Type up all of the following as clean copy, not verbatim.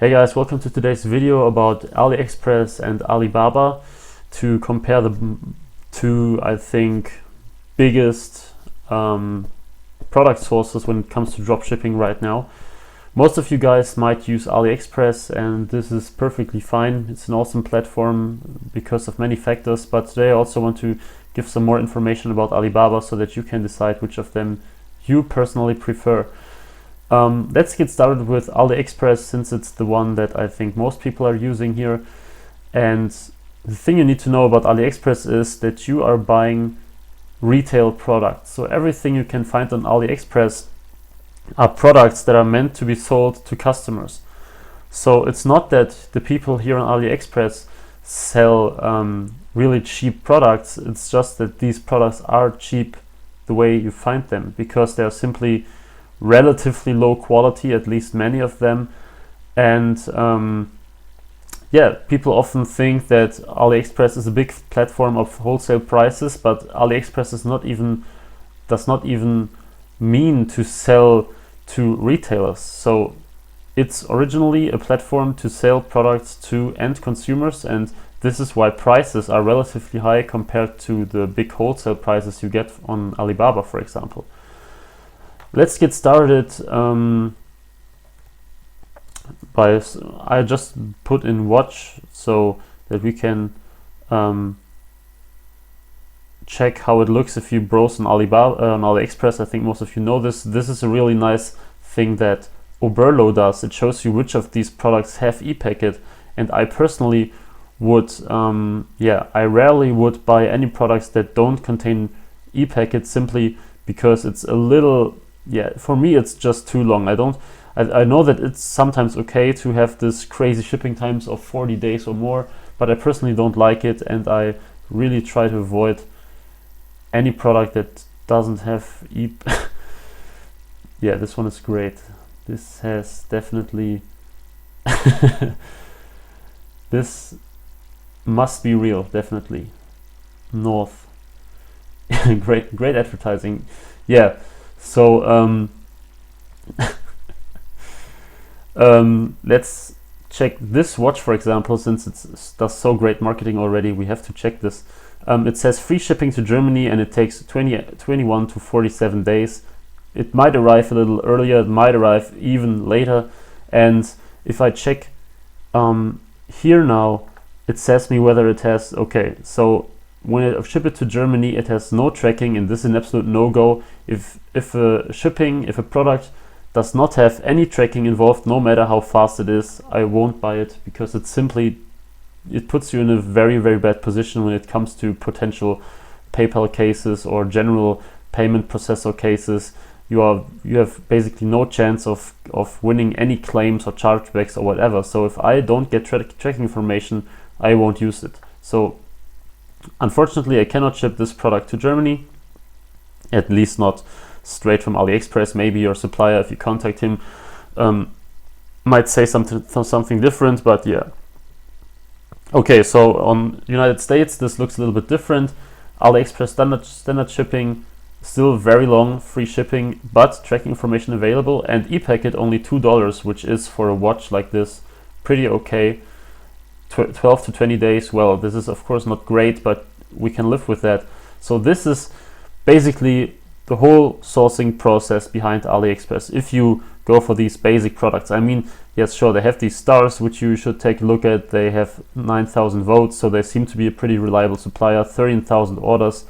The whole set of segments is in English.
Hey guys, welcome to today's video about AliExpress and Alibaba to compare the two, I think, biggest product sources when it comes to dropshipping right now. Most of you guys might use AliExpress, and this is perfectly fine. It's an awesome platform because of many factors, but today I also want to give some more information about Alibaba so that you can decide which of them you personally prefer. Let's get started with AliExpress, since it's the one that I think most people are using here. And the thing you need to know about AliExpress is that you are buying retail products. So everything you can find on AliExpress are products that are meant to be sold to customers. So it's not that the people here on AliExpress sell really cheap products. It's just that these products are cheap the way you find them, because they are simply relatively low quality, at least many of them. And yeah, people often think that AliExpress is a big platform of wholesale prices, but AliExpress does not even mean to sell to retailers. So it's originally a platform to sell products to end consumers, and this is why prices are relatively high compared to the big wholesale prices you get on Alibaba, for example. Let's get started I just put in watch so that we can check how it looks if you browse on AliExpress. I think most of you know this. This is a really nice thing that Oberlo does. It shows you which of these products have ePacket, and I personally would, I rarely would buy any products that don't contain ePacket, simply because it's a little, for me it's just too long. I know that it's sometimes okay to have this crazy shipping times of 40 days or more, but I personally don't like it, and I really try to avoid any product that doesn't have yeah, this one is great. This has definitely this must be real, definitely. North. great advertising. Yeah. So let's check this watch, for example. Since it does so great marketing already, we have to check this. It says free shipping to Germany, and it takes 21 to 47 days. It might arrive a little earlier, it might arrive even later. And if I check here now, it says me whether it has, okay, so when I ship it to Germany, it has no tracking, and this is an absolute no-go. If a product does not have any tracking involved, no matter how fast it is, I won't buy it, because it puts you in a very, very bad position when it comes to potential PayPal cases or general payment processor cases. You have basically no chance of winning any claims or chargebacks or whatever. So if I don't get tracking information, I won't use it. So unfortunately, I cannot ship this product to Germany, at least not straight from AliExpress. Maybe your supplier, if you contact him, might say something different, but yeah. Okay, so on United States, this looks a little bit different. AliExpress standard shipping, still very long, free shipping, but tracking information available, and ePacket only $2, which is, for a watch like this, pretty okay. 12 to 20 days, well, this is of course not great, but we can live with that. So this is basically the whole sourcing process behind AliExpress. If you go for these basic products, I mean, yes, sure, they have these stars, which you should take a look at. They have 9,000 votes, so they seem to be a pretty reliable supplier. 13,000 orders.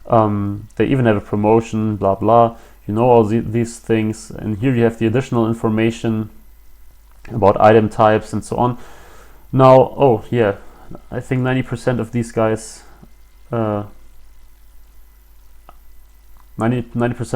They even have a promotion, blah blah. You know all these things, and here you have the additional information about item types and so on. Now, oh yeah, I think 90% of these guys, 90%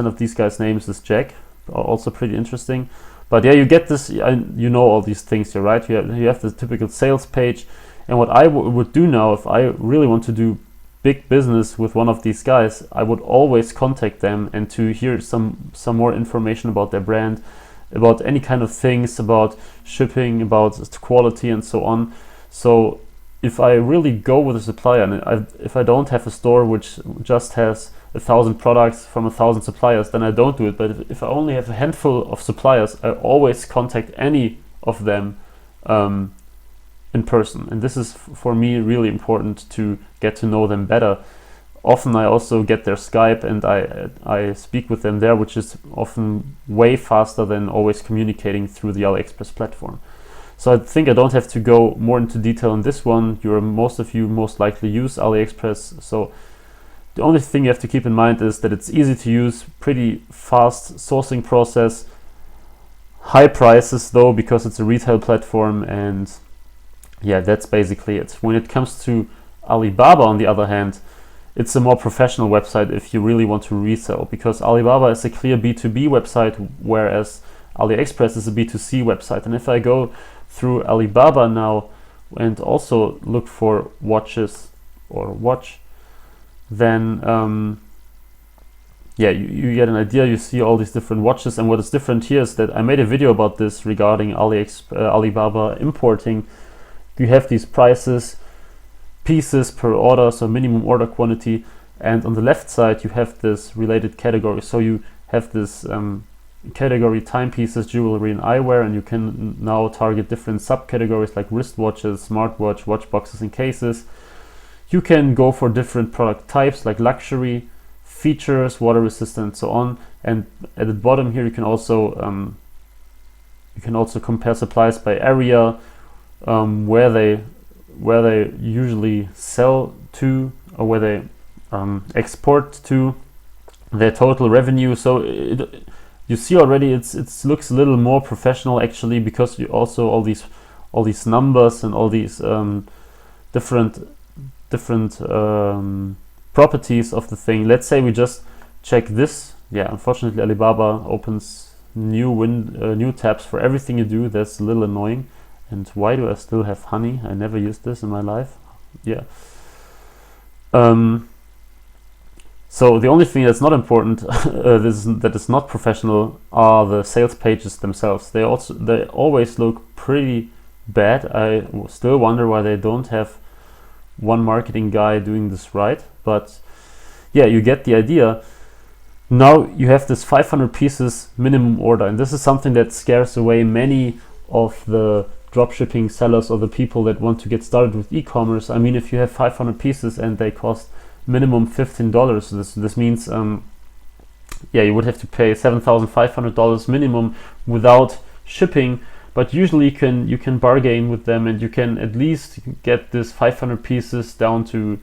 of these guys' names is Jack. Also pretty interesting. But yeah, you get this, you know all these things here, right? You have the typical sales page. And what I would do now, if I really want to do big business with one of these guys, I would always contact them and to hear some more information about their brand, about any kind of things, about shipping, about quality and so on. So if I really go with a supplier, and if I don't have a store which just has 1,000 products from 1,000 suppliers, then I don't do it. But if I only have a handful of suppliers, I always contact any of them in person. And this is for me really important to get to know them better. Often I also get their Skype and I speak with them there, which is often way faster than always communicating through the AliExpress platform. So I think I don't have to go more into detail on this one. Most of you most likely use AliExpress, so the only thing you have to keep in mind is that it's easy to use, pretty fast sourcing process, high prices though because it's a retail platform, and yeah, that's basically it. When it comes to Alibaba, on the other hand, it's a more professional website if you really want to resell, because Alibaba is a clear B2B website, whereas AliExpress is a B2C website. And if I go through Alibaba now and also look for watches or watch, then yeah, you get an idea. You see all these different watches, and what is different here is that I made a video about this regarding Alibaba importing. You have these prices, pieces per order, so minimum order quantity, and on the left side you have this related category. So you have this category timepieces, jewelry and eyewear, and you can now target different subcategories like wristwatches, smartwatch, watch boxes and cases. You can go for different product types like luxury, features, water resistant, and so on. And at the bottom here you can also compare supplies by area, where they usually sell to, or where they export to, their total revenue. So you see already it looks a little more professional actually, because you also all these numbers and all these different properties of the thing. Let's say we just check this. Yeah, unfortunately Alibaba opens new tabs for everything you do. That's a little annoying. And why do I still have honey? I never used this in my life. Yeah. So the only thing that's not important, that is not professional, are the sales pages themselves. They always look pretty bad. I still wonder why they don't have one marketing guy doing this right. But yeah, you get the idea. Now you have this 500 pieces minimum order, and this is something that scares away many of the dropshipping sellers or the people that want to get started with e-commerce. I mean, if you have 500 pieces and they cost minimum $15, this means yeah, you would have to pay $7,500 minimum without shipping. But usually you can bargain with them, and you can at least get this 500 pieces down to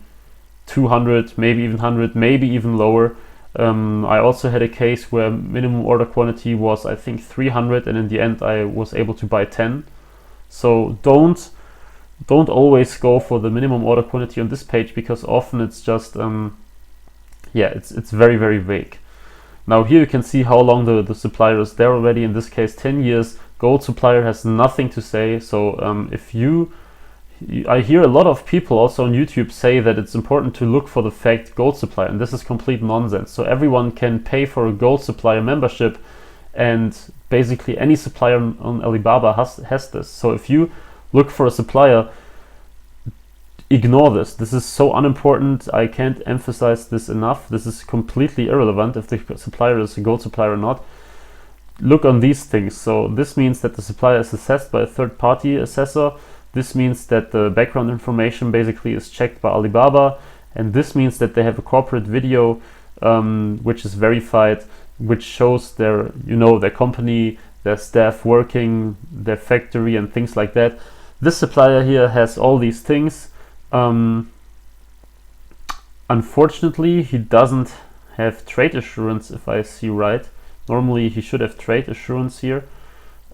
200, maybe even 100, maybe even lower. I also had a case where minimum order quantity was, I think, 300, and in the end I was able to buy 10. So don't always go for the minimum order quantity on this page, because often it's just yeah, it's very, very vague. Now here you can see how long the supplier is there already. In this case 10 years. Gold supplier has nothing to say. So I hear a lot of people also on YouTube say that it's important to look for the fact gold supplier, and this is complete nonsense. So everyone can pay for a gold supplier membership, and basically any supplier on Alibaba has this. So if you look for a supplier, ignore this. This is so unimportant. I can't emphasize this enough. This is completely irrelevant if the supplier is a gold supplier or not. Look on these things. So this means that the supplier is assessed by a third-party assessor. This means that the background information basically is checked by Alibaba, and this means that they have a corporate video which is verified, which shows their company, their staff working, their factory, and things like that. This supplier here has all these things. Unfortunately, he doesn't have trade assurance, if I see right. Normally he should have trade assurance here.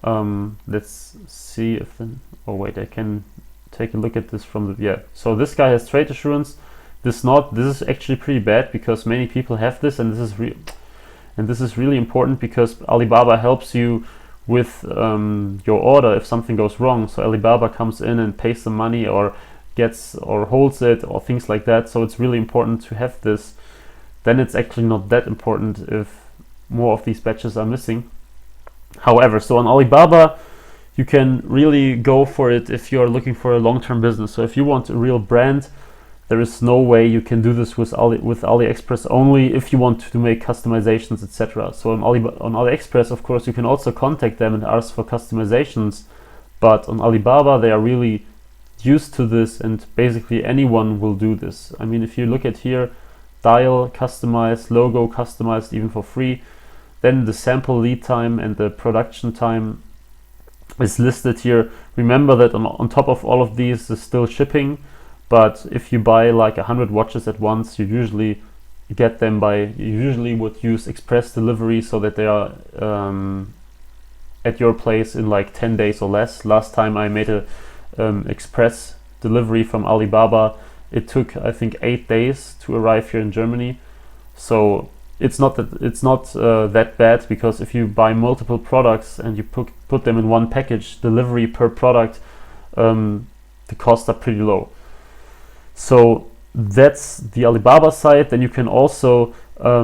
Let's see if oh wait, I can take a look at this from the, yeah. So this guy has trade assurance. This is actually pretty bad, because many people have this, and this is really important, because Alibaba helps you with your order if something goes wrong. So Alibaba comes in and pays the money, or gets or holds it, or things like that. So it's really important to have this. Then it's actually not that important if more of these batches are missing. However, so on Alibaba you can really go for it if you're looking for a long-term business. So if you want a real brand, there is no way you can do this with AliExpress, only if you want to make customizations, etc. So on AliExpress, of course, you can also contact them and ask for customizations, But on Alibaba, they are really used to this, and basically anyone will do this. I mean, if you look at here, dial customized, logo customized even for free, then the sample lead time and the production time is listed here. Remember that on top of all of these is still shipping, but if you buy like 100 watches at once, you usually get them you usually would use express delivery so that they are at your place in like 10 days or less. Last time I made a express delivery from Alibaba, it took I think 8 days to arrive here in Germany. So it's not that bad, because if you buy multiple products and you put them in one package, delivery per product, the costs are pretty low. So that's the Alibaba side. Then you can also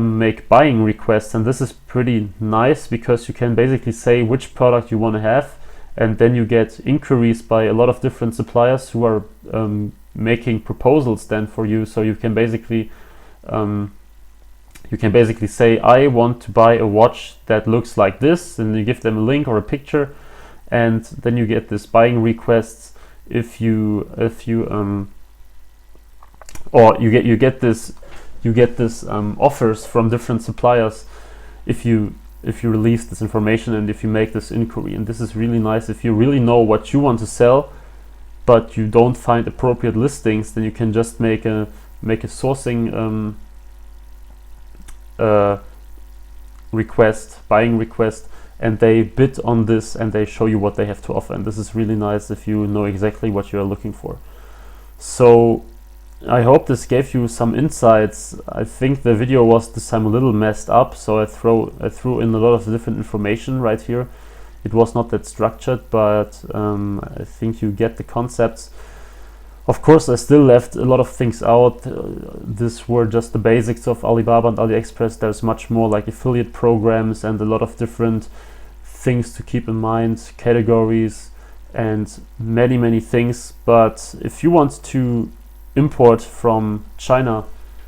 make buying requests, and this is pretty nice because you can basically say which product you want to have, and then you get inquiries by a lot of different suppliers who are making proposals then for you. So you can basically say, I want to buy a watch that looks like this, and you give them a link or a picture, and then you get this buying requests. Or you get this offers from different suppliers if you release this information and if you make this inquiry. And this is really nice. If you really know what you want to sell but you don't find appropriate listings, then you can just make a sourcing buying request, and they bid on this and they show you what they have to offer. And this is really nice if you know exactly what you are looking for. So I hope this gave you some insights. I think the video was this time a little messed up, so I threw in a lot of different information right here. It was not that structured, but I think you get the concepts. Of course, I still left a lot of things out. These were just the basics of Alibaba and AliExpress. There's much more, like affiliate programs and a lot of different things to keep in mind, categories and many things. But if you want to import from China,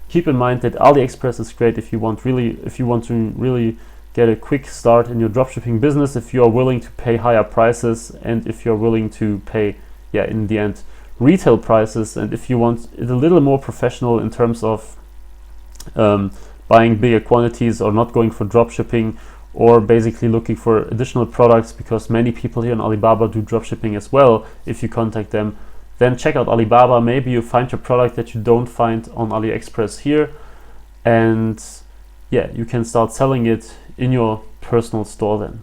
keep in mind that AliExpress is great if you want to really get a quick start in your dropshipping business, if you are willing to pay higher prices, and if you're willing to pay, in the end, retail prices, and if you want it a little more professional in terms of buying bigger quantities, or not going for dropshipping, or basically looking for additional products, because many people here on Alibaba do dropshipping as well. If you contact them, then check out Alibaba. Maybe you find your product that you don't find on AliExpress here, and you can start selling it in your personal store then.